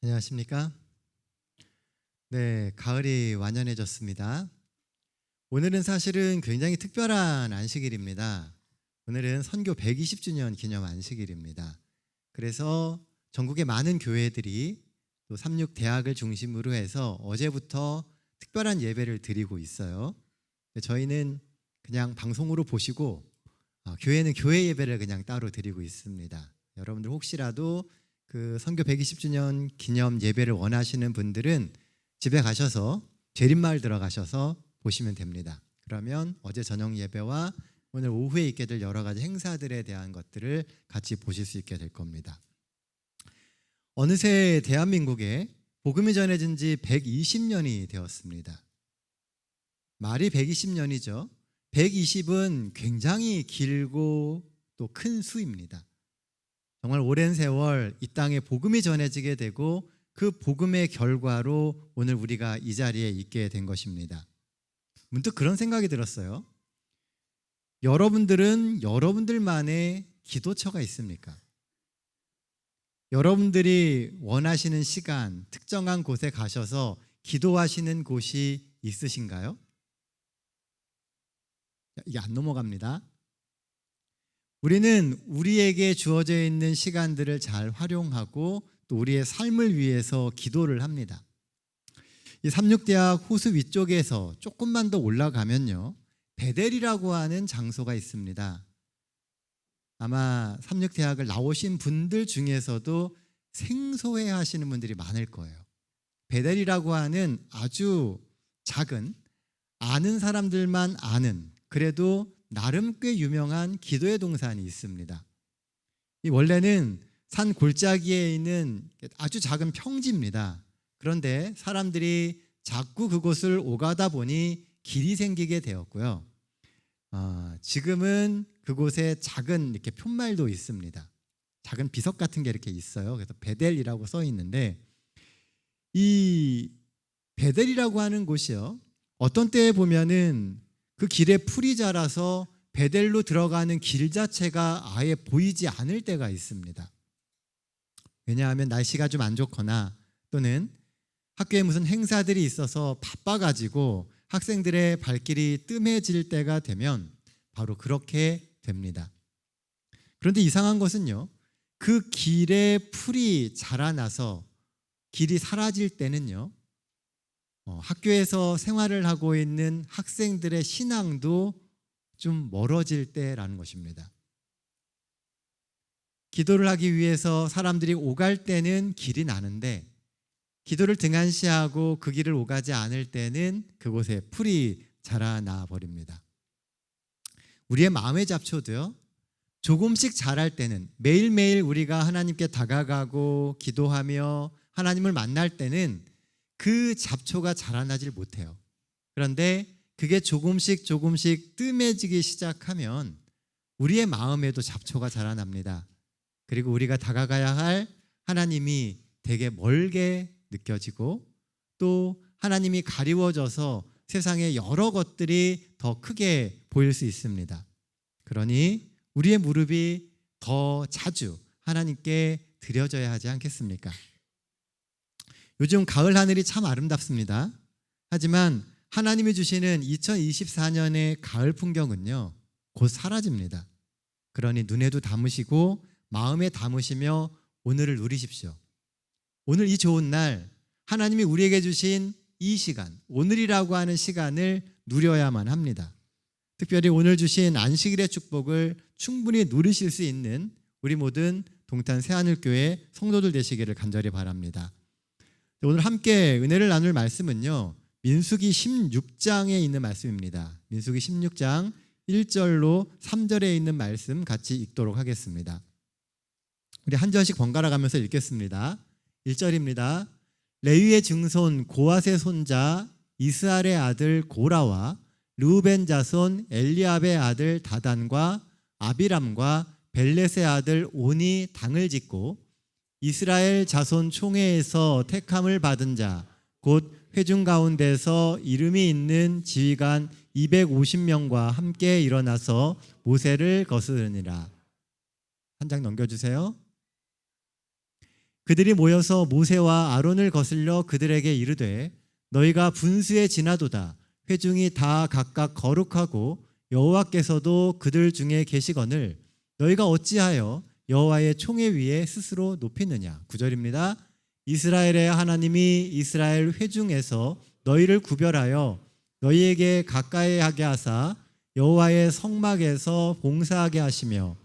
안녕하십니까? 네, 가을이 완연해졌습니다. 오늘은 사실은 굉장히 특별한 안식일입니다. 오늘은 선교 120주년 기념 안식일입니다. 그래서 전국의 많은 교회들이 또 삼육 대학을 중심으로 해서 어제부터 특별한 예배를 드리고 있어요. 저희는 그냥 방송으로 보시고 교회는 교회 예배를 그냥 따로 드리고 있습니다. 여러분들 혹시라도 그 선교 120주년 기념 예배를 원하시는 분들은 집에 가셔서 재림마을 들어가셔서 보시면 됩니다. 그러면 어제 저녁 예배와 오늘 오후에 있게 될 여러 가지 행사들에 대한 것들을 같이 보실 수 있게 될 겁니다. 어느새 대한민국에 복음이 전해진 지 120년이 되었습니다. 말이 120년이죠. 120은 굉장히 길고 또 큰 수입니다. 정말 오랜 세월 이 땅에 복음이 전해지게 되고 그 복음의 결과로 오늘 우리가 이 자리에 있게 된 것입니다. 문득 그런 생각이 들었어요. 여러분들은 여러분들만의 기도처가 있습니까? 여러분들이 원하시는 시간, 특정한 곳에 가셔서 기도하시는 곳이 있으신가요? 이게 안 넘어갑니다. 우리는 우리에게 주어져 있는 시간들을 잘 활용하고 또 우리의 삶을 위해서 기도를 합니다. 이 삼육대학 호수 위쪽에서 조금만 더 올라가면요, 베델이라고 하는 장소가 있습니다. 아마 삼육대학을 나오신 분들 중에서도 생소해 하시는 분들이 많을 거예요. 베델이라고 하는 아주 작은, 아는 사람들만 아는, 그래도 나름 꽤 유명한 기도의 동산이 있습니다. 이 원래는 산 골짜기에 있는 아주 작은 평지입니다. 그런데 사람들이 자꾸 그곳을 오가다 보니 길이 생기게 되었고요. 지금은 그곳에 작은 이렇게 푯말도 있습니다. 작은 비석 같은 게 이렇게 있어요. 그래서 베델이라고 써 있는데, 이 베델이라고 하는 곳이요, 어떤 때에 보면은 그 길에 풀이 자라서 베델로 들어가는 길 자체가 아예 보이지 않을 때가 있습니다. 왜냐하면 날씨가 좀 안 좋거나 또는 학교에 무슨 행사들이 있어서 바빠가지고 학생들의 발길이 뜸해질 때가 되면 바로 그렇게 됩니다. 그런데 이상한 것은요, 그 길에 풀이 자라나서 길이 사라질 때는요, 학교에서 생활을 하고 있는 학생들의 신앙도 좀 멀어질 때라는 것입니다. 기도를 하기 위해서 사람들이 오갈 때는 길이 나는데 기도를 등한시하고 그 길을 오가지 않을 때는 그곳에 풀이 자라나 버립니다. 우리의 마음의 잡초도요, 조금씩 자랄 때는, 매일매일 우리가 하나님께 다가가고 기도하며 하나님을 만날 때는 그 잡초가 자라나질 못해요. 그런데 그게 조금씩 뜸해지기 시작하면 우리의 마음에도 잡초가 자라납니다. 그리고 우리가 다가가야 할 하나님이 되게 멀게 느껴지고 또 하나님이 가리워져서 세상의 여러 것들이 더 크게 보일 수 있습니다. 그러니 우리의 무릎이 더 자주 하나님께 드려져야 하지 않겠습니까? 요즘 가을 하늘이 참 아름답습니다. 하지만 하나님이 주시는 2024년의 가을 풍경은요, 곧 사라집니다. 그러니 눈에도 담으시고 마음에 담으시며 오늘을 누리십시오. 오늘 이 좋은 날, 하나님이 우리에게 주신 이 시간, 오늘이라고 하는 시간을 누려야만 합니다. 특별히 오늘 주신 안식일의 축복을 충분히 누리실 수 있는 우리 모든 동탄 새하늘교회 성도들 되시기를 간절히 바랍니다. 오늘 함께 은혜를 나눌 말씀은요, 민수기 16장에 있는 말씀입니다. 민수기 16장 1절로 3절에 있는 말씀 같이 읽도록 하겠습니다. 우리 한 절씩 번갈아 가면서 읽겠습니다. 1절입니다. 레위의 증손 고앗의 손자 이스알의 아들 고라와 르우벤 자손 엘리압의 아들 다단과 아비람과 벨렛의 아들 온이 당을 짓고 이스라엘 자손 총회에서 택함을 받은 자 곧 회중 가운데서 이름이 있는 지휘관 250명과 함께 일어나서 모세를 거스르니라. 한 장 넘겨주세요. 그들이 모여서 모세와 아론을 거슬려 그들에게 이르되 너희가 분수에 지나도다. 회중이 다 각각 거룩하고 여호와께서도 그들 중에 계시거늘 너희가 어찌하여 여호와의 총회 위에 스스로 높이느냐. 9절입니다. 이스라엘의 하나님이 이스라엘 회중에서 너희를 구별하여 너희에게 가까이 하게 하사 여호와의 성막에서 봉사하게 하시며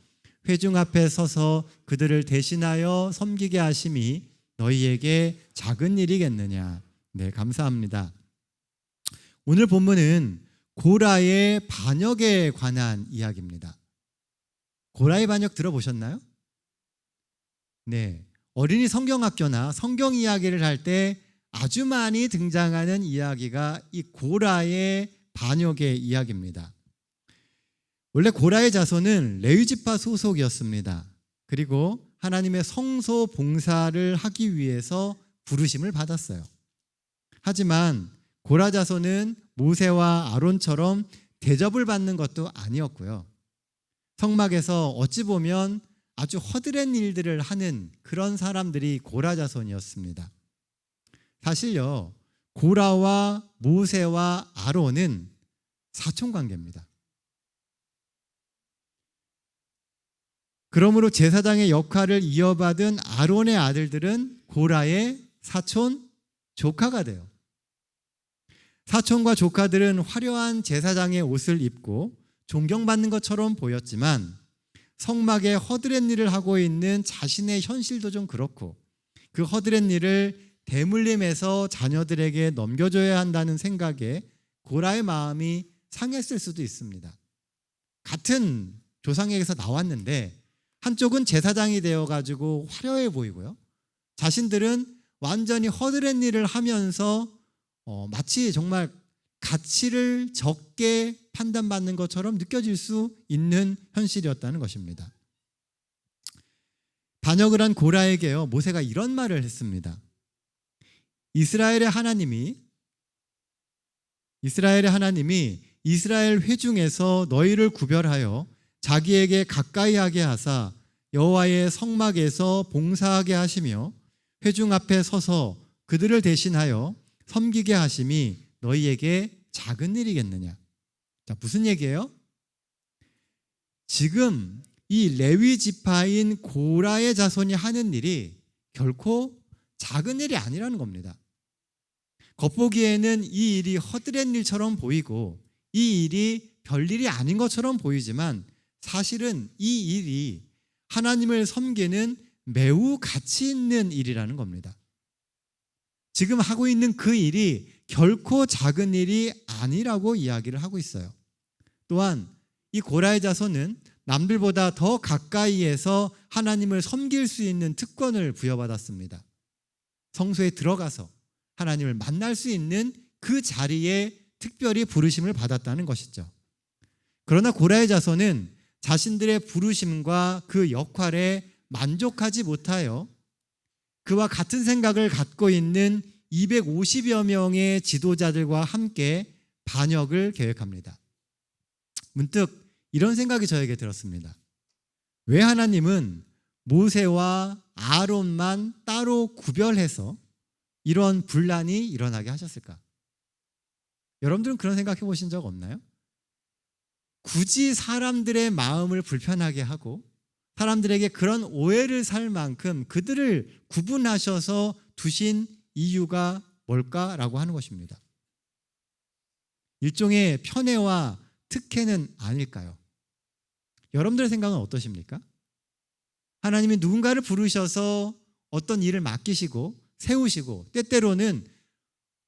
회중 앞에 서서 그들을 대신하여 섬기게 하심이 너희에게 작은 일이겠느냐. 네, 감사합니다. 오늘 본문은 고라의 반역에 관한 이야기입니다. 고라의 반역 들어보셨나요? 네, 어린이 성경학교나 성경 이야기를 할 때 아주 많이 등장하는 이야기가 이 고라의 반역의 이야기입니다. 원래 고라의 자손은 레위지파 소속이었습니다. 그리고 하나님의 성소 봉사를 하기 위해서 부르심을 받았어요. 하지만 고라 자손은 모세와 아론처럼 대접을 받는 것도 아니었고요. 성막에서 어찌 보면 아주 허드렛 일들을 하는 그런 사람들이 고라 자손이었습니다. 사실요, 고라와 모세와 아론은 사촌관계입니다. 그러므로 제사장의 역할을 이어받은 아론의 아들들은 고라의 사촌 조카가 돼요. 사촌과 조카들은 화려한 제사장의 옷을 입고 존경받는 것처럼 보였지만 성막에 허드렛 일을 하고 있는 자신의 현실도 좀 그렇고 그 허드렛 일을 대물림해서 자녀들에게 넘겨줘야 한다는 생각에 고라의 마음이 상했을 수도 있습니다. 같은 조상에게서 나왔는데 한쪽은 제사장이 되어가지고 화려해 보이고요. 자신들은 완전히 허드렛 일을 하면서 마치 정말 가치를 적게 판단받는 것처럼 느껴질 수 있는 현실이었다는 것입니다. 반역을 한 고라에게요, 모세가 이런 말을 했습니다. 이스라엘의 하나님이 이스라엘 회중에서 너희를 구별하여 자기에게 가까이 하게 하사 여호와의 성막에서 봉사하게 하시며 회중 앞에 서서 그들을 대신하여 섬기게 하심이 너희에게 작은 일이겠느냐. 자, 무슨 얘기예요? 지금 이 레위 지파인 고라의 자손이 하는 일이 결코 작은 일이 아니라는 겁니다. 겉보기에는 이 일이 허드렛 일처럼 보이고 이 일이 별일이 아닌 것처럼 보이지만 사실은 이 일이 하나님을 섬기는 매우 가치 있는 일이라는 겁니다. 지금 하고 있는 그 일이 결코 작은 일이 아니라고 이야기를 하고 있어요. 또한 이 고라의 자손은 남들보다 더 가까이에서 하나님을 섬길 수 있는 특권을 부여받았습니다. 성소에 들어가서 하나님을 만날 수 있는 그 자리에 특별히 부르심을 받았다는 것이죠. 그러나 고라의 자손은 자신들의 부르심과 그 역할에 만족하지 못하여 그와 같은 생각을 갖고 있는 250여 명의 지도자들과 함께 반역을 계획합니다. 문득 이런 생각이 저에게 들었습니다. 왜 하나님은 모세와 아론만 따로 구별해서 이런 분란이 일어나게 하셨을까? 여러분들은 그런 생각 해보신 적 없나요? 굳이 사람들의 마음을 불편하게 하고 사람들에게 그런 오해를 살 만큼 그들을 구분하셔서 두신 이유가 뭘까라고 하는 것입니다. 일종의 편애와 특혜는 아닐까요? 여러분들의 생각은 어떠십니까? 하나님이 누군가를 부르셔서 어떤 일을 맡기시고 세우시고 때때로는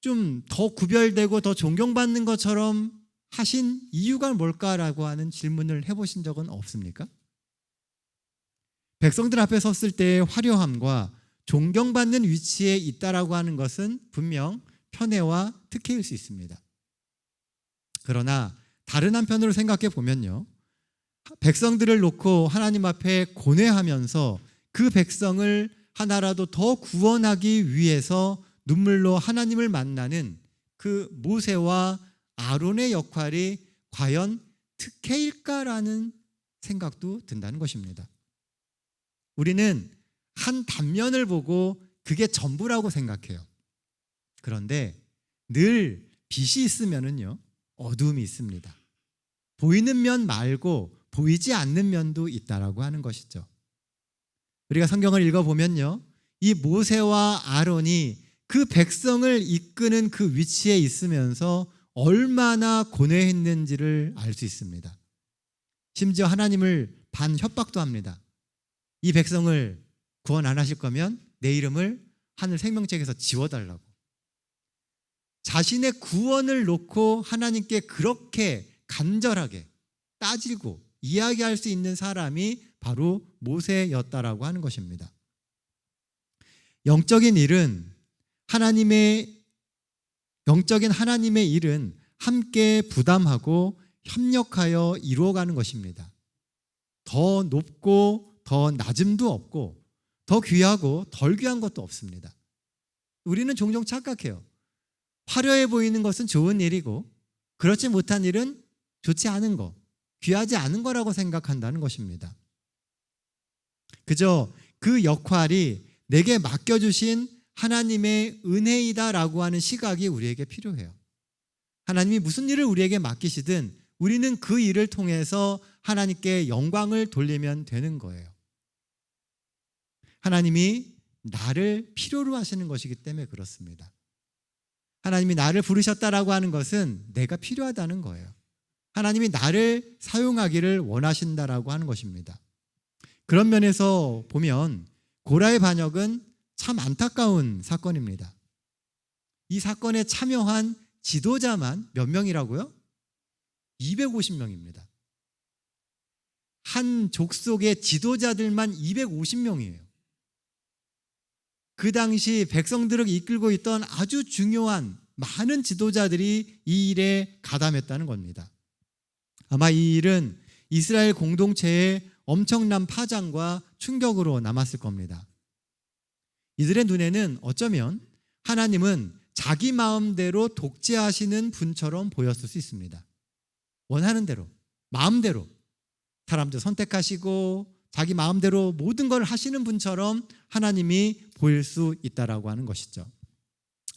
좀 더 구별되고 더 존경받는 것처럼 하신 이유가 뭘까라고 하는 질문을 해보신 적은 없습니까? 백성들 앞에 섰을 때의 화려함과 존경받는 위치에 있다라고 하는 것은 분명 편애와 특혜일 수 있습니다. 그러나 다른 한편으로 생각해 보면요, 백성들을 놓고 하나님 앞에 고뇌하면서 그 백성을 하나라도 더 구원하기 위해서 눈물로 하나님을 만나는 그 모세와 아론의 역할이 과연 특혜일까라는 생각도 든다는 것입니다. 우리는 한 단면을 보고 그게 전부라고 생각해요. 그런데 늘 빛이 있으면은요, 어두움이 있습니다. 보이는 면 말고 보이지 않는 면도 있다라고 하는 것이죠. 우리가 성경을 읽어보면요, 이 모세와 아론이 그 백성을 이끄는 그 위치에 있으면서 얼마나 고뇌했는지를 알 수 있습니다. 심지어 하나님을 반협박도 합니다. 이 백성을 구원 안 하실 거면 내 이름을 하늘 생명책에서 지워달라고. 자신의 구원을 놓고 하나님께 그렇게 간절하게 따지고 이야기할 수 있는 사람이 바로 모세였다라고 하는 것입니다. 영적인 하나님의 일은 함께 부담하고 협력하여 이루어가는 것입니다. 더 높고 더 낮음도 없고 더 귀하고 덜 귀한 것도 없습니다. 우리는 종종 착각해요. 화려해 보이는 것은 좋은 일이고 그렇지 못한 일은 좋지 않은 거, 귀하지 않은 거라고 생각한다는 것입니다. 그저 그 역할이 내게 맡겨주신 하나님의 은혜이다라고 하는 시각이 우리에게 필요해요. 하나님이 무슨 일을 우리에게 맡기시든 우리는 그 일을 통해서 하나님께 영광을 돌리면 되는 거예요. 하나님이 나를 필요로 하시는 것이기 때문에 그렇습니다. 하나님이 나를 부르셨다라고 하는 것은 내가 필요하다는 거예요. 하나님이 나를 사용하기를 원하신다라고 하는 것입니다. 그런 면에서 보면 고라의 반역은 참 안타까운 사건입니다. 이 사건에 참여한 지도자만 몇 명이라고요? 250명입니다. 한 족속의 지도자들만 250명이에요. 그 당시 백성들을 이끌고 있던 아주 중요한 많은 지도자들이 이 일에 가담했다는 겁니다. 아마 이 일은 이스라엘 공동체의 엄청난 파장과 충격으로 남았을 겁니다. 이들의 눈에는 어쩌면 하나님은 자기 마음대로 독재하시는 분처럼 보였을 수 있습니다. 원하는 대로, 마음대로 사람들 선택하시고 자기 마음대로 모든 걸 하시는 분처럼 하나님이 보일 수 있다라고 하는 것이죠.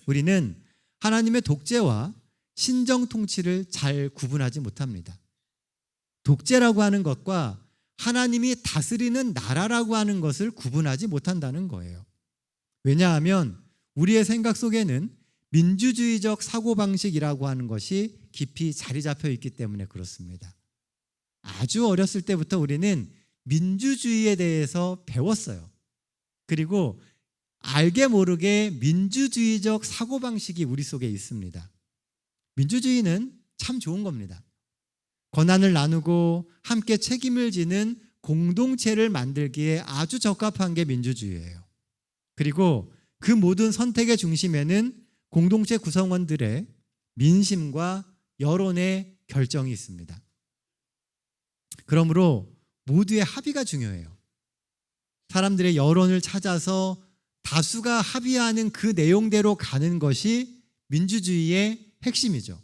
우리는 하나님의 독재와 신정 통치를 잘 구분하지 못합니다. 독재라고 하는 것과 하나님이 다스리는 나라라고 하는 것을 구분하지 못한다는 거예요. 왜냐하면 우리의 생각 속에는 민주주의적 사고방식이라고 하는 것이 깊이 자리 잡혀 있기 때문에 그렇습니다. 아주 어렸을 때부터 우리는 민주주의에 대해서 배웠어요. 그리고 알게 모르게 민주주의적 사고방식이 우리 속에 있습니다. 민주주의는 참 좋은 겁니다. 권한을 나누고 함께 책임을 지는 공동체를 만들기에 아주 적합한 게 민주주의예요. 그리고 그 모든 선택의 중심에는 공동체 구성원들의 민심과 여론의 결정이 있습니다. 그러므로 모두의 합의가 중요해요. 사람들의 여론을 찾아서 다수가 합의하는 그 내용대로 가는 것이 민주주의의 핵심이죠.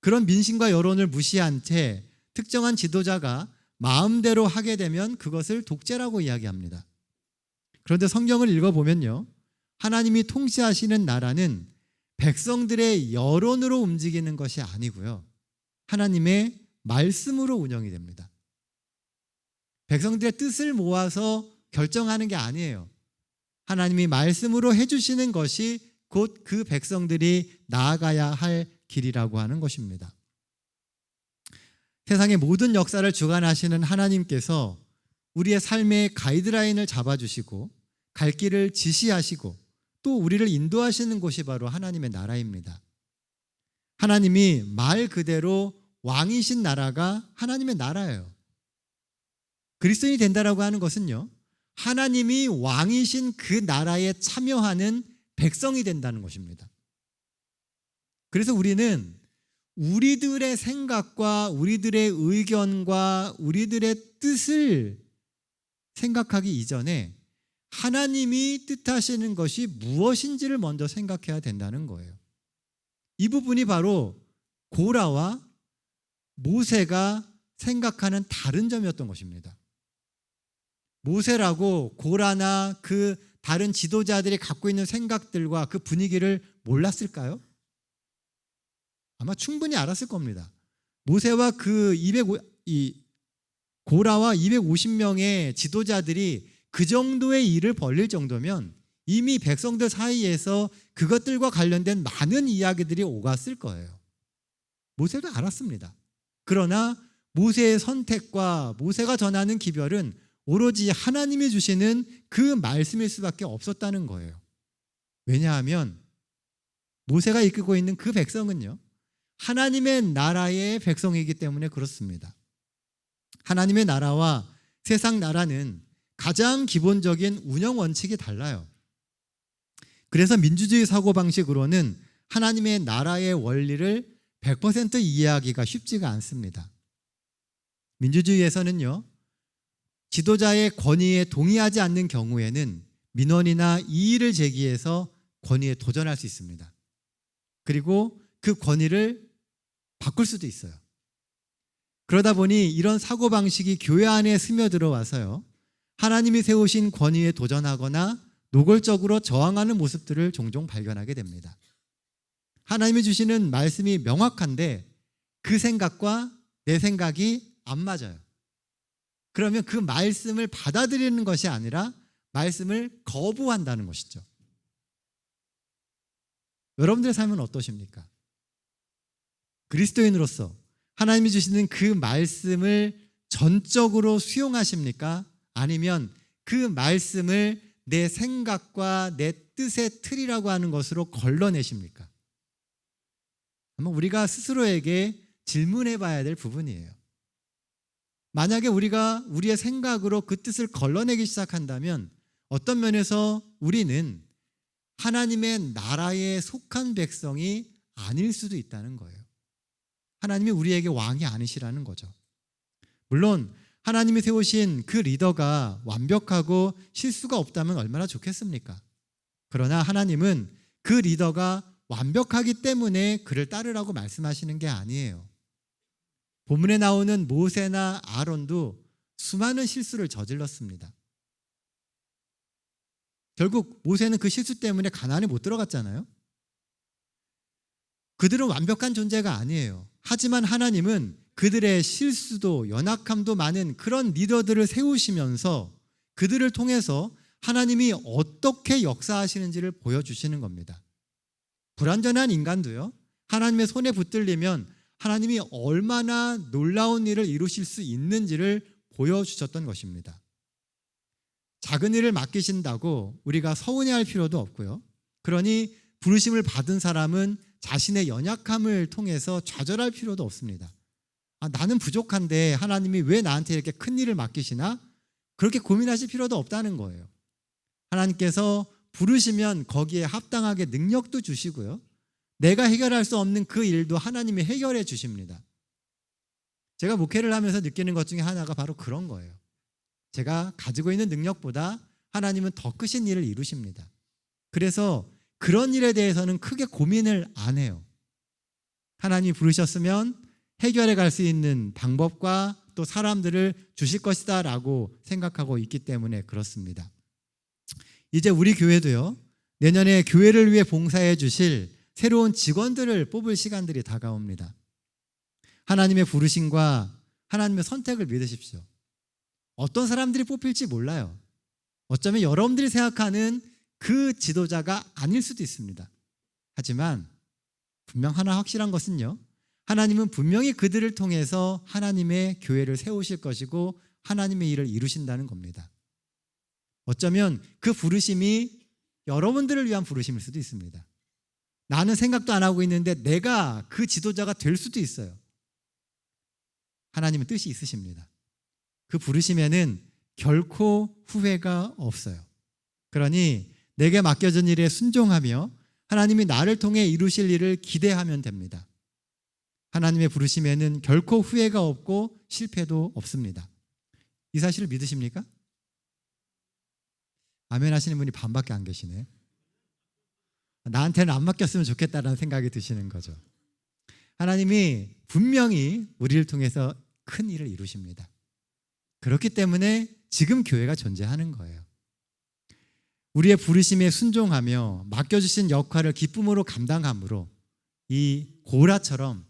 그런 민심과 여론을 무시한 채 특정한 지도자가 마음대로 하게 되면 그것을 독재라고 이야기합니다. 그런데 성경을 읽어보면요, 하나님이 통치하시는 나라는 백성들의 여론으로 움직이는 것이 아니고요, 하나님의 말씀으로 운영이 됩니다. 백성들의 뜻을 모아서 결정하는 게 아니에요. 하나님이 말씀으로 해주시는 것이 곧 그 백성들이 나아가야 할 길이라고 하는 것입니다. 세상의 모든 역사를 주관하시는 하나님께서 우리의 삶의 가이드라인을 잡아주시고 갈 길을 지시하시고 또 우리를 인도하시는 곳이 바로 하나님의 나라입니다. 하나님이 말 그대로 왕이신 나라가 하나님의 나라예요. 그리스도인이 된다라고 하는 것은요, 하나님이 왕이신 그 나라에 참여하는 백성이 된다는 것입니다. 그래서 우리는 우리들의 생각과 우리들의 의견과 우리들의 뜻을 생각하기 이전에 하나님이 뜻하시는 것이 무엇인지를 먼저 생각해야 된다는 거예요. 이 부분이 바로 고라와 모세가 생각하는 다른 점이었던 것입니다. 모세라고 고라나 그 다른 지도자들이 갖고 있는 생각들과 그 분위기를 몰랐을까요? 아마 충분히 알았을 겁니다. 모세와 그 고라와 250명의 지도자들이 그 정도의 일을 벌릴 정도면 이미 백성들 사이에서 그것들과 관련된 많은 이야기들이 오갔을 거예요. 모세도 알았습니다. 그러나 모세의 선택과 모세가 전하는 기별은 오로지 하나님이 주시는 그 말씀일 수밖에 없었다는 거예요. 왜냐하면 모세가 이끌고 있는 그 백성은요, 하나님의 나라의 백성이기 때문에 그렇습니다. 하나님의 나라와 세상 나라는 가장 기본적인 운영 원칙이 달라요. 그래서 민주주의 사고방식으로는 하나님의 나라의 원리를 100% 이해하기가 쉽지가 않습니다. 민주주의에서는요, 지도자의 권위에 동의하지 않는 경우에는 민원이나 이의를 제기해서 권위에 도전할 수 있습니다. 그리고 그 권위를 바꿀 수도 있어요. 그러다 보니 이런 사고방식이 교회 안에 스며들어와서요, 하나님이 세우신 권위에 도전하거나 노골적으로 저항하는 모습들을 종종 발견하게 됩니다. 하나님이 주시는 말씀이 명확한데 그 생각과 내 생각이 안 맞아요. 그러면 그 말씀을 받아들이는 것이 아니라 말씀을 거부한다는 것이죠. 여러분들의 삶은 어떠십니까? 그리스도인으로서 하나님이 주시는 그 말씀을 전적으로 수용하십니까? 아니면 그 말씀을 내 생각과 내 뜻의 틀이라고 하는 것으로 걸러내십니까? 아마 우리가 스스로에게 질문해 봐야 될 부분이에요. 만약에 우리가 우리의 생각으로 그 뜻을 걸러내기 시작한다면 어떤 면에서 우리는 하나님의 나라에 속한 백성이 아닐 수도 있다는 거예요. 하나님이 우리에게 왕이 아니시라는 거죠. 물론 하나님이 세우신 그 리더가 완벽하고 실수가 없다면 얼마나 좋겠습니까? 그러나 하나님은 그 리더가 완벽하기 때문에 그를 따르라고 말씀하시는 게 아니에요. 본문에 나오는 모세나 아론도 수많은 실수를 저질렀습니다. 결국 모세는 그 실수 때문에 가나안에 못 들어갔잖아요. 그들은 완벽한 존재가 아니에요. 하지만 하나님은 그들의 실수도 연약함도 많은 그런 리더들을 세우시면서 그들을 통해서 하나님이 어떻게 역사하시는지를 보여주시는 겁니다. 불완전한 인간도요, 하나님의 손에 붙들리면 하나님이 얼마나 놀라운 일을 이루실 수 있는지를 보여주셨던 것입니다. 작은 일을 맡기신다고 우리가 서운해할 필요도 없고요. 그러니 부르심을 받은 사람은 자신의 연약함을 통해서 좌절할 필요도 없습니다. 나는 부족한데 하나님이 왜 나한테 이렇게 큰 일을 맡기시나? 그렇게 고민하실 필요도 없다는 거예요. 하나님께서 부르시면 거기에 합당하게 능력도 주시고요, 내가 해결할 수 없는 그 일도 하나님이 해결해 주십니다. 제가 목회를 하면서 느끼는 것 중에 하나가 바로 그런 거예요. 제가 가지고 있는 능력보다 하나님은 더 크신 일을 이루십니다. 그래서 그런 일에 대해서는 크게 고민을 안 해요. 하나님이 부르셨으면 해결해 갈 수 있는 방법과 또 사람들을 주실 것이다 라고 생각하고 있기 때문에 그렇습니다. 이제 우리 교회도요, 내년에 교회를 위해 봉사해 주실 새로운 직원들을 뽑을 시간들이 다가옵니다. 하나님의 부르심과 하나님의 선택을 믿으십시오. 어떤 사람들이 뽑힐지 몰라요. 어쩌면 여러분들이 생각하는 그 지도자가 아닐 수도 있습니다. 하지만 분명 하나 확실한 것은요, 하나님은 분명히 그들을 통해서 하나님의 교회를 세우실 것이고 하나님의 일을 이루신다는 겁니다. 어쩌면 그 부르심이 여러분들을 위한 부르심일 수도 있습니다. 나는 생각도 안 하고 있는데 내가 그 지도자가 될 수도 있어요. 하나님은 뜻이 있으십니다. 그 부르심에는 결코 후회가 없어요. 그러니 내게 맡겨진 일에 순종하며 하나님이 나를 통해 이루실 일을 기대하면 됩니다. 하나님의 부르심에는 결코 후회가 없고 실패도 없습니다. 이 사실을 믿으십니까? 아멘 하시는 분이 반밖에 안 계시네요. 나한테는 안 맡겼으면 좋겠다라는 생각이 드시는 거죠. 하나님이 분명히 우리를 통해서 큰 일을 이루십니다. 그렇기 때문에 지금 교회가 존재하는 거예요. 우리의 부르심에 순종하며 맡겨주신 역할을 기쁨으로 감당함으로 이 고라처럼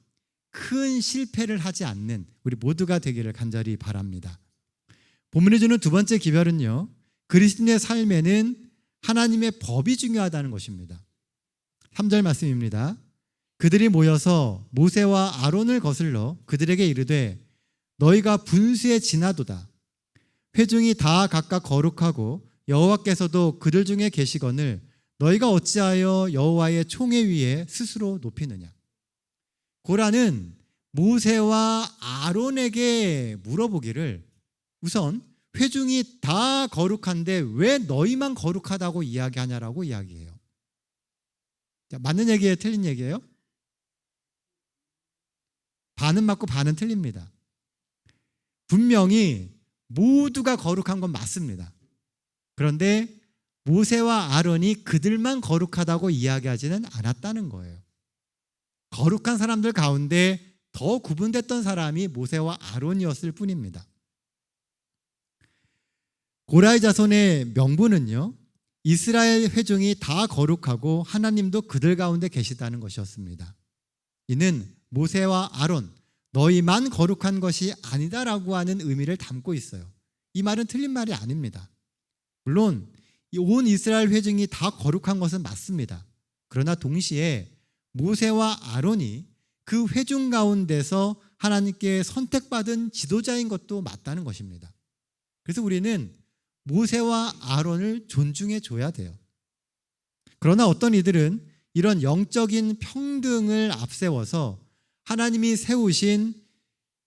큰 실패를 하지 않는 우리 모두가 되기를 간절히 바랍니다. 본문이 주는 두 번째 기별은요, 그리스도인의 삶에는 하나님의 법이 중요하다는 것입니다. 3절 말씀입니다. 그들이 모여서 모세와 아론을 거슬러 그들에게 이르되 너희가 분수에 지나도다. 회중이 다 각각 거룩하고 여호와께서도 그들 중에 계시거늘 너희가 어찌하여 여호와의 총회 위에 스스로 높이느냐. 고라는 모세와 아론에게 물어보기를 우선 회중이 다 거룩한데 왜 너희만 거룩하다고 이야기하냐라고 이야기해요. 자, 맞는 얘기예요? 틀린 얘기예요? 반은 맞고 반은 틀립니다. 분명히 모두가 거룩한 건 맞습니다. 그런데 모세와 아론이 그들만 거룩하다고 이야기하지는 않았다는 거예요. 거룩한 사람들 가운데 더 구분됐던 사람이 모세와 아론이었을 뿐입니다. 고라의 자손의 명분은요, 이스라엘 회중이 다 거룩하고 하나님도 그들 가운데 계시다는 것이었습니다. 이는 모세와 아론, 너희만 거룩한 것이 아니다라고 하는 의미를 담고 있어요. 이 말은 틀린 말이 아닙니다. 물론 온 이스라엘 회중이 다 거룩한 것은 맞습니다. 그러나 동시에 모세와 아론이 그 회중 가운데서 하나님께 선택받은 지도자인 것도 맞다는 것입니다. 그래서 우리는 모세와 아론을 존중해 줘야 돼요. 그러나 어떤 이들은 이런 영적인 평등을 앞세워서 하나님이 세우신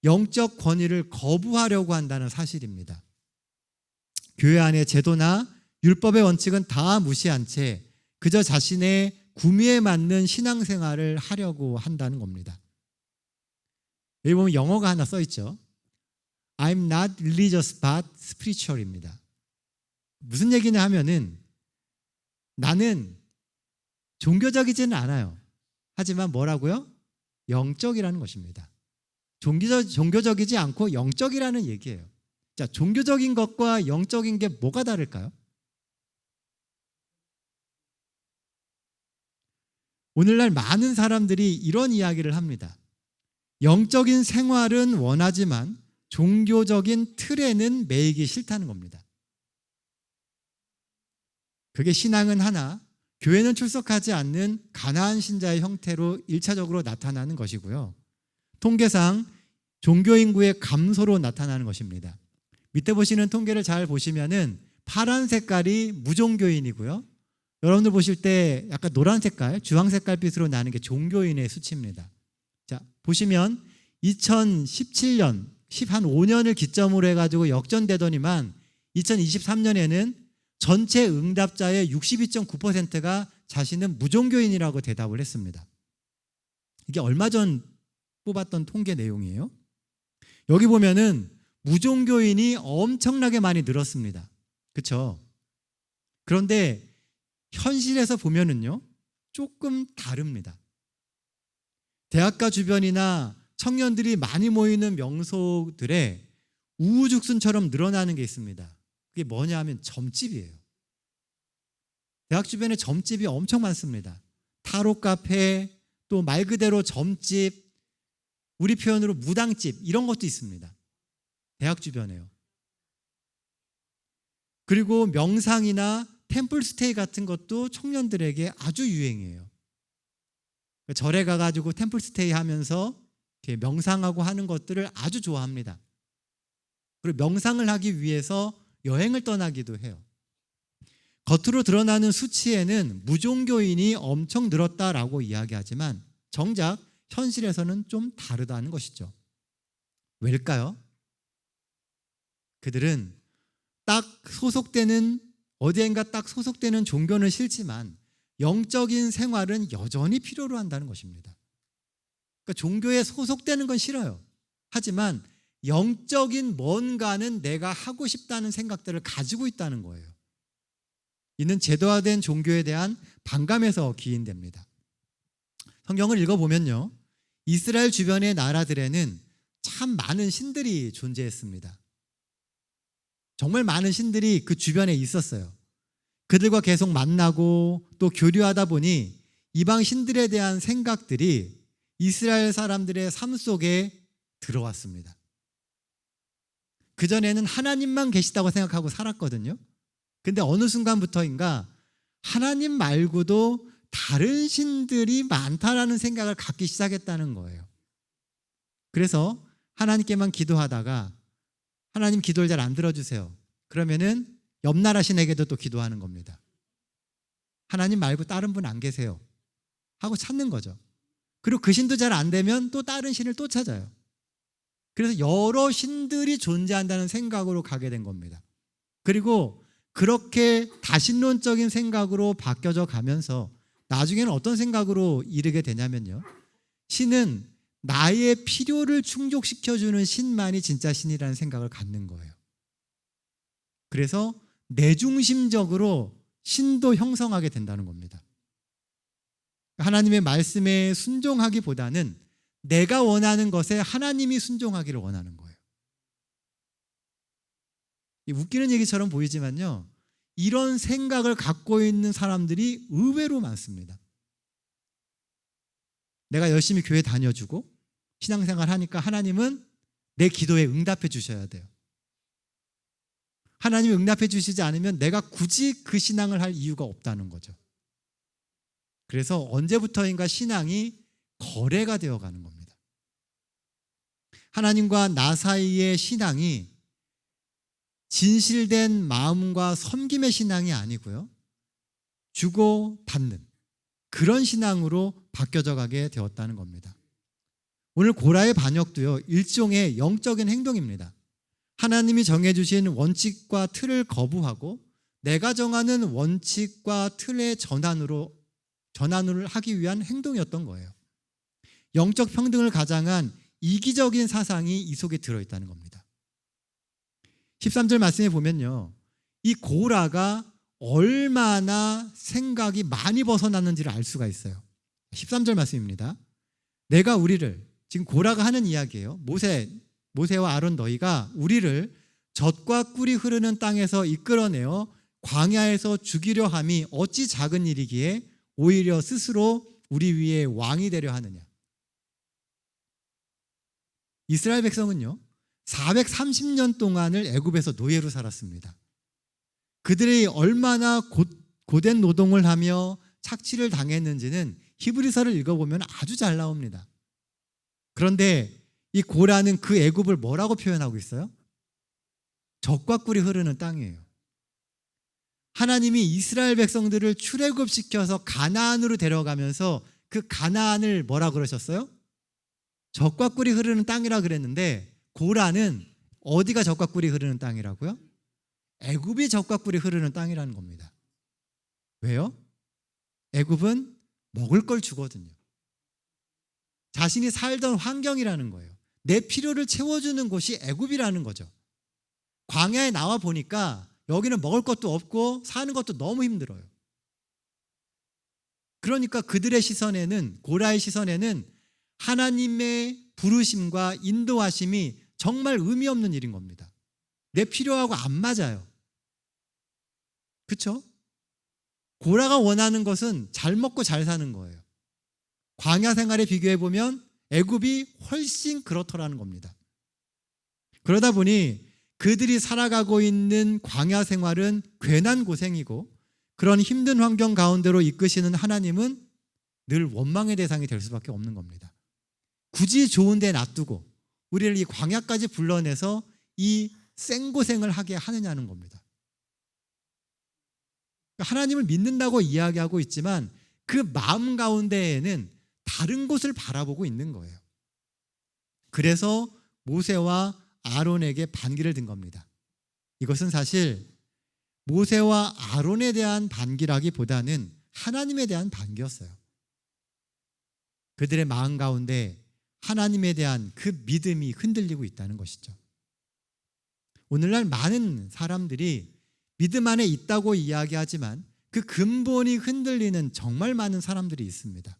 영적 권위를 거부하려고 한다는 사실입니다. 교회 안의 제도나 율법의 원칙은 다 무시한 채 그저 자신의 구미에 맞는 신앙생활을 하려고 한다는 겁니다. 여기 보면 영어가 하나 써 있죠. I'm not religious but spiritual입니다. 무슨 얘기냐 하면은 나는 종교적이지는 않아요. 하지만 뭐라고요? 영적이라는 것입니다. 종교적이지 않고 영적이라는 얘기예요. 자, 종교적인 것과 영적인 게 뭐가 다를까요? 오늘날 많은 사람들이 이런 이야기를 합니다. 영적인 생활은 원하지만 종교적인 틀에는 매이기 싫다는 겁니다. 그게 신앙은 하나, 교회는 출석하지 않는 가나안 신자의 형태로 1차적으로 나타나는 것이고요. 통계상 종교 인구의 감소로 나타나는 것입니다. 밑에 보시는 통계를 잘 보시면은 파란 색깔이 무종교인이고요. 여러분들 보실 때 약간 노란 색깔, 주황 색깔빛으로 나는 게 종교인의 수치입니다. 자, 보시면 2017년, 15년을 기점으로 해가지고 역전되더니만 2023년에는 전체 응답자의 62.9%가 자신은 무종교인이라고 대답을 했습니다. 이게 얼마 전 뽑았던 통계 내용이에요. 여기 보면은 무종교인이 엄청나게 많이 늘었습니다. 그렇죠? 그런데 현실에서 보면은요, 조금 다릅니다. 대학가 주변이나 청년들이 많이 모이는 명소들에 우후죽순처럼 늘어나는 게 있습니다. 그게 뭐냐 하면 점집이에요. 대학 주변에 점집이 엄청 많습니다. 타로 카페, 또 말 그대로 점집, 우리 표현으로 무당집 이런 것도 있습니다. 대학 주변에요. 그리고 명상이나 템플스테이 같은 것도 청년들에게 아주 유행이에요. 절에 가가지고 템플스테이 하면서 이렇게 명상하고 하는 것들을 아주 좋아합니다. 그리고 명상을 하기 위해서 여행을 떠나기도 해요. 겉으로 드러나는 수치에는 무종교인이 엄청 늘었다라고 이야기하지만 정작 현실에서는 좀 다르다는 것이죠. 왜일까요? 그들은 어디엔가 딱 소속되는 종교는 싫지만 영적인 생활은 여전히 필요로 한다는 것입니다. 그러니까 종교에 소속되는 건 싫어요. 하지만 영적인 뭔가는 내가 하고 싶다는 생각들을 가지고 있다는 거예요. 이는 제도화된 종교에 대한 반감에서 기인됩니다. 성경을 읽어보면요, 이스라엘 주변의 나라들에는 참 많은 신들이 존재했습니다. 정말 많은 신들이 그 주변에 있었어요. 그들과 계속 만나고 또 교류하다 보니 이방 신들에 대한 생각들이 이스라엘 사람들의 삶 속에 들어왔습니다. 그전에는 하나님만 계시다고 생각하고 살았거든요. 근데 어느 순간부터인가 하나님 말고도 다른 신들이 많다라는 생각을 갖기 시작했다는 거예요. 그래서 하나님께만 기도하다가 하나님 기도를 잘 안 들어주세요. 그러면은 옆나라 신에게도 또 기도하는 겁니다. 하나님 말고 다른 분 안 계세요 하고 찾는 거죠. 그리고 그 신도 잘 안 되면 또 다른 신을 또 찾아요. 그래서 여러 신들이 존재한다는 생각으로 가게 된 겁니다. 그리고 그렇게 다신론적인 생각으로 바뀌어져 가면서 나중에는 어떤 생각으로 이르게 되냐면요, 신은 나의 필요를 충족시켜주는 신만이 진짜 신이라는 생각을 갖는 거예요. 그래서 내중심적으로 신도 형성하게 된다는 겁니다. 하나님의 말씀에 순종하기보다는 내가 원하는 것에 하나님이 순종하기를 원하는 거예요. 웃기는 얘기처럼 보이지만요, 이런 생각을 갖고 있는 사람들이 의외로 많습니다. 내가 열심히 교회 다녀주고 신앙생활 하니까 하나님은 내 기도에 응답해 주셔야 돼요. 하나님이 응답해 주시지 않으면 내가 굳이 그 신앙을 할 이유가 없다는 거죠. 그래서 언제부터인가 신앙이 거래가 되어가는 겁니다. 하나님과 나 사이의 신앙이 진실된 마음과 섬김의 신앙이 아니고요, 주고 받는 그런 신앙으로 바뀌어져 가게 되었다는 겁니다. 오늘 고라의 반역도요, 일종의 영적인 행동입니다. 하나님이 정해주신 원칙과 틀을 거부하고 내가 정하는 원칙과 틀의 전환을 하기 위한 행동이었던 거예요. 영적 평등을 가장한 이기적인 사상이 이 속에 들어있다는 겁니다. 13절 말씀에 보면요, 이 고라가 얼마나 생각이 많이 벗어났는지를 알 수가 있어요. 13절 말씀입니다. 내가 우리를, 지금 고라가 하는 이야기예요. 모세와 아론 너희가 우리를 젖과 꿀이 흐르는 땅에서 이끌어내어 광야에서 죽이려 함이 어찌 작은 일이기에 오히려 스스로 우리 위에 왕이 되려 하느냐. 이스라엘 백성은요, 430년 동안을 애굽에서 노예로 살았습니다. 그들이 얼마나 고된 노동을 하며 착취를 당했는지는 히브리서를 읽어보면 아주 잘 나옵니다. 그런데 이 고라는 그 애굽을 뭐라고 표현하고 있어요? 젖과 꿀이 흐르는 땅이에요. 하나님이 이스라엘 백성들을 출애굽시켜서 가나안으로 데려가면서 그 가나안을 뭐라 그러셨어요? 젖과 꿀이 흐르는 땅이라 그랬는데, 고라는 어디가 젖과 꿀이 흐르는 땅이라고요? 애굽이 젖과 꿀이 흐르는 땅이라는 겁니다. 왜요? 애굽은 먹을 걸 주거든요. 자신이 살던 환경이라는 거예요. 내 필요를 채워주는 곳이 애굽이라는 거죠. 광야에 나와 보니까 여기는 먹을 것도 없고 사는 것도 너무 힘들어요. 그러니까 그들의 시선에는, 고라의 시선에는 하나님의 부르심과 인도하심이 정말 의미 없는 일인 겁니다. 내 필요하고 안 맞아요. 그렇죠? 고라가 원하는 것은 잘 먹고 잘 사는 거예요. 광야 생활에 비교해 보면 애굽이 훨씬 그렇더라는 겁니다. 그러다 보니 그들이 살아가고 있는 광야 생활은 괜한 고생이고, 그런 힘든 환경 가운데로 이끄시는 하나님은 늘 원망의 대상이 될 수밖에 없는 겁니다. 굳이 좋은 데 놔두고 우리를 이 광야까지 불러내서 이 생고생을 하게 하느냐는 겁니다. 하나님을 믿는다고 이야기하고 있지만 그 마음 가운데에는 다른 곳을 바라보고 있는 거예요. 그래서 모세와 아론에게 반기를 든 겁니다. 이것은 사실 모세와 아론에 대한 반기라기보다는 하나님에 대한 반기였어요. 그들의 마음 가운데 하나님에 대한 그 믿음이 흔들리고 있다는 것이죠. 오늘날 많은 사람들이 믿음 안에 있다고 이야기하지만 그 근본이 흔들리는 정말 많은 사람들이 있습니다.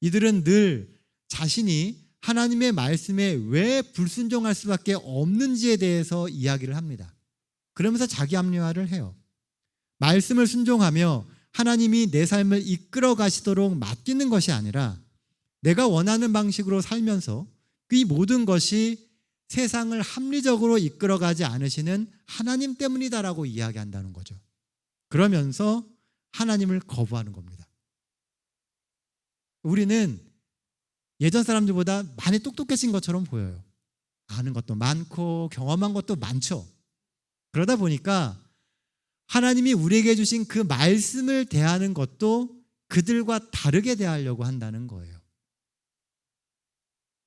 이들은 늘 자신이 하나님의 말씀에 왜 불순종할 수밖에 없는지에 대해서 이야기를 합니다. 그러면서 자기 합리화를 해요. 말씀을 순종하며 하나님이 내 삶을 이끌어 가시도록 맡기는 것이 아니라 내가 원하는 방식으로 살면서 이 모든 것이 세상을 합리적으로 이끌어가지 않으시는 하나님 때문이다라고 이야기한다는 거죠. 그러면서 하나님을 거부하는 겁니다. 우리는 예전 사람들보다 많이 똑똑해진 것처럼 보여요. 아는 것도 많고 경험한 것도 많죠. 그러다 보니까 하나님이 우리에게 주신 그 말씀을 대하는 것도 그들과 다르게 대하려고 한다는 거예요.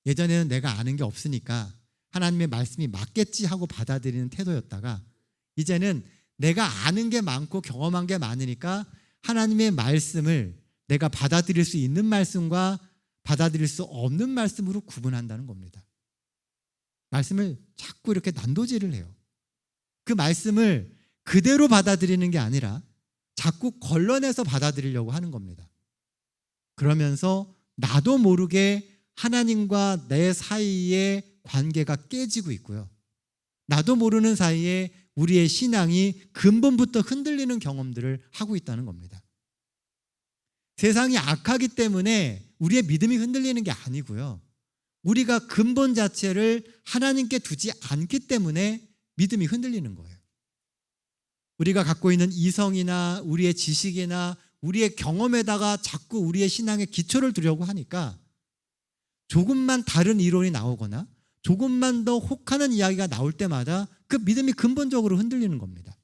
예전에는 내가 아는 게 없으니까 하나님의 말씀이 맞겠지 하고 받아들이는 태도였다가 이제는 내가 아는 게 많고 경험한 게 많으니까 하나님의 말씀을 내가 받아들일 수 있는 말씀과 받아들일 수 없는 말씀으로 구분한다는 겁니다. 말씀을 자꾸 이렇게 난도질을 해요. 그 말씀을 그대로 받아들이는 게 아니라 자꾸 걸러내서 받아들이려고 하는 겁니다. 그러면서 나도 모르게 하나님과 내 사이의 관계가 깨지고 있고요. 나도 모르는 사이에 우리의 신앙이 근본부터 흔들리는 경험들을 하고 있다는 겁니다. 세상이 악하기 때문에 우리의 믿음이 흔들리는 게 아니고요. 우리가 근본 자체를 하나님께 두지 않기 때문에 믿음이 흔들리는 거예요. 우리가 갖고 있는 이성이나 우리의 지식이나 우리의 경험에다가 자꾸 우리의 신앙의 기초를 두려고 하니까 조금만 다른 이론이 나오거나 조금만 더 혹하는 이야기가 나올 때마다 그 믿음이 근본적으로 흔들리는 겁니다.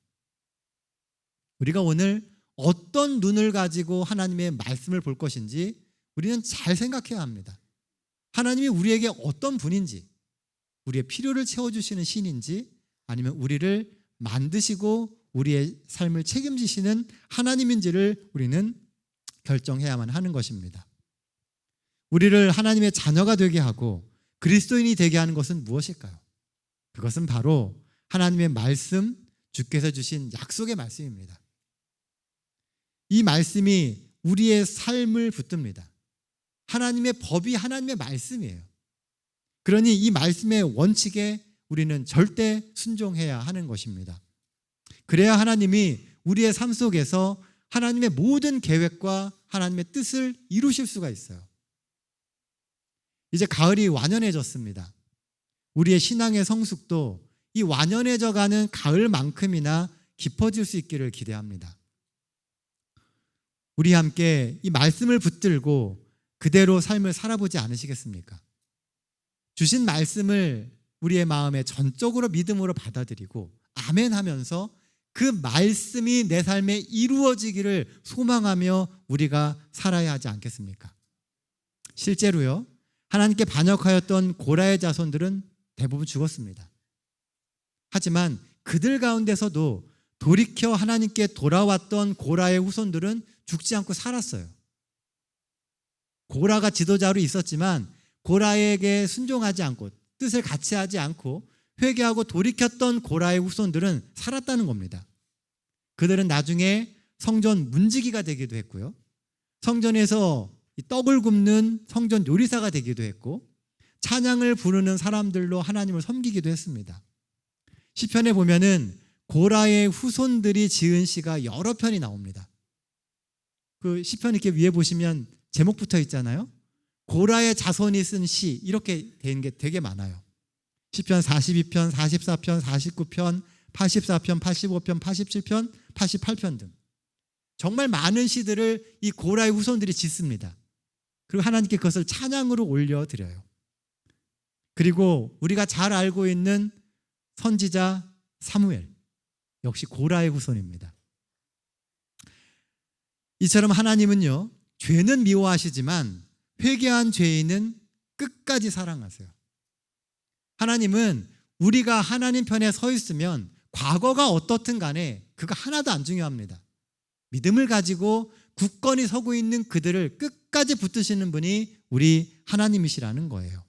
우리가 오늘 어떤 눈을 가지고 하나님의 말씀을 볼 것인지 우리는 잘 생각해야 합니다. 하나님이 우리에게 어떤 분인지, 우리의 필요를 채워주시는 신인지, 아니면 우리를 만드시고 우리의 삶을 책임지시는 하나님인지를 우리는 결정해야만 하는 것입니다. 우리를 하나님의 자녀가 되게 하고 그리스도인이 되게 하는 것은 무엇일까요? 그것은 바로 하나님의 말씀, 주께서 주신 약속의 말씀입니다. 이 말씀이 우리의 삶을 붙듭니다. 하나님의 법이 하나님의 말씀이에요. 그러니 이 말씀의 원칙에 우리는 절대 순종해야 하는 것입니다. 그래야 하나님이 우리의 삶 속에서 하나님의 모든 계획과 하나님의 뜻을 이루실 수가 있어요. 이제 가을이 완연해졌습니다. 우리의 신앙의 성숙도 이 완연해져가는 가을만큼이나 깊어질 수 있기를 기대합니다. 우리 함께 이 말씀을 붙들고 그대로 삶을 살아보지 않으시겠습니까? 주신 말씀을 우리의 마음에 전적으로 믿음으로 받아들이고 아멘 하면서 그 말씀이 내 삶에 이루어지기를 소망하며 우리가 살아야 하지 않겠습니까? 실제로요, 하나님께 반역하였던 고라의 자손들은 대부분 죽었습니다. 하지만 그들 가운데서도 돌이켜 하나님께 돌아왔던 고라의 후손들은 죽지 않고 살았어요. 고라가 지도자로 있었지만 고라에게 순종하지 않고 뜻을 같이 하지 않고 회개하고 돌이켰던 고라의 후손들은 살았다는 겁니다. 그들은 나중에 성전 문지기가 되기도 했고요. 성전에서 떡을 굽는 성전 요리사가 되기도 했고 찬양을 부르는 사람들로 하나님을 섬기기도 했습니다. 시편에 보면은 고라의 후손들이 지은 시가 여러 편이 나옵니다. 그 시편 이렇게 위에 보시면 제목 붙어 있잖아요. 고라의 자손이 쓴 시 이렇게 된 게 되게 많아요. 시편 42편, 44편, 49편, 84편, 85편, 87편, 88편 등 정말 많은 시들을 이 고라의 후손들이 짓습니다. 그리고 하나님께 그것을 찬양으로 올려드려요. 그리고 우리가 잘 알고 있는 선지자 사무엘 역시 고라의 후손입니다. 이처럼 하나님은요, 죄는 미워하시지만 회개한 죄인은 끝까지 사랑하세요. 하나님은 우리가 하나님 편에 서 있으면 과거가 어떻든 간에 그거 하나도 안 중요합니다. 믿음을 가지고 굳건히 서고 있는 그들을 끝까지 붙드시는 분이 우리 하나님이시라는 거예요.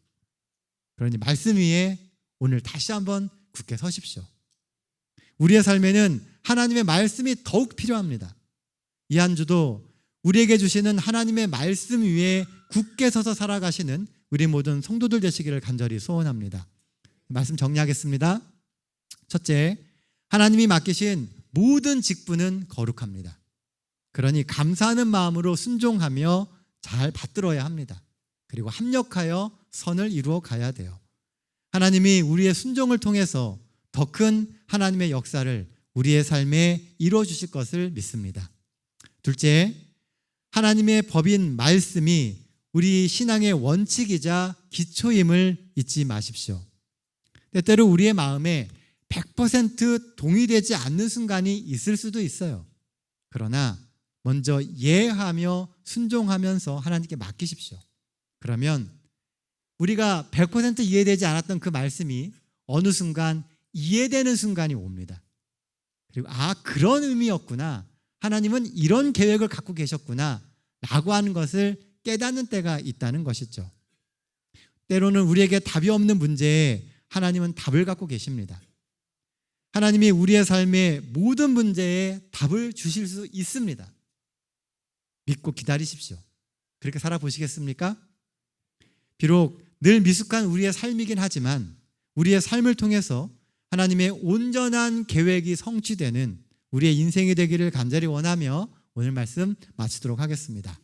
그러니 말씀 위에 오늘 다시 한번 굳게 서십시오. 우리의 삶에는 하나님의 말씀이 더욱 필요합니다. 이 한 주도 우리에게 주시는 하나님의 말씀 위에 굳게 서서 살아가시는 우리 모든 성도들 되시기를 간절히 소원합니다. 말씀 정리하겠습니다. 첫째, 하나님이 맡기신 모든 직분은 거룩합니다. 그러니 감사하는 마음으로 순종하며 잘 받들어야 합니다. 그리고 합력하여 선을 이루어 가야 돼요. 하나님이 우리의 순종을 통해서 더 큰 하나님의 역사를 우리의 삶에 이루어 주실 것을 믿습니다. 둘째, 하나님의 법인 말씀이 우리 신앙의 원칙이자 기초임을 잊지 마십시오. 때때로 우리의 마음에 100% 동의되지 않는 순간이 있을 수도 있어요. 그러나 먼저 예하며 순종하면서 하나님께 맡기십시오. 그러면 우리가 100% 이해되지 않았던 그 말씀이 어느 순간 이해되는 순간이 옵니다. 그리고 그런 의미였구나. 하나님은 이런 계획을 갖고 계셨구나 라고 하는 것을 깨닫는 때가 있다는 것이죠. 때로는 우리에게 답이 없는 문제에 하나님은 답을 갖고 계십니다. 하나님이 우리의 삶의 모든 문제에 답을 주실 수 있습니다. 믿고 기다리십시오. 그렇게 살아보시겠습니까? 비록 늘 미숙한 우리의 삶이긴 하지만 우리의 삶을 통해서 하나님의 온전한 계획이 성취되는 우리의 인생이 되기를 간절히 원하며 오늘 말씀 마치도록 하겠습니다.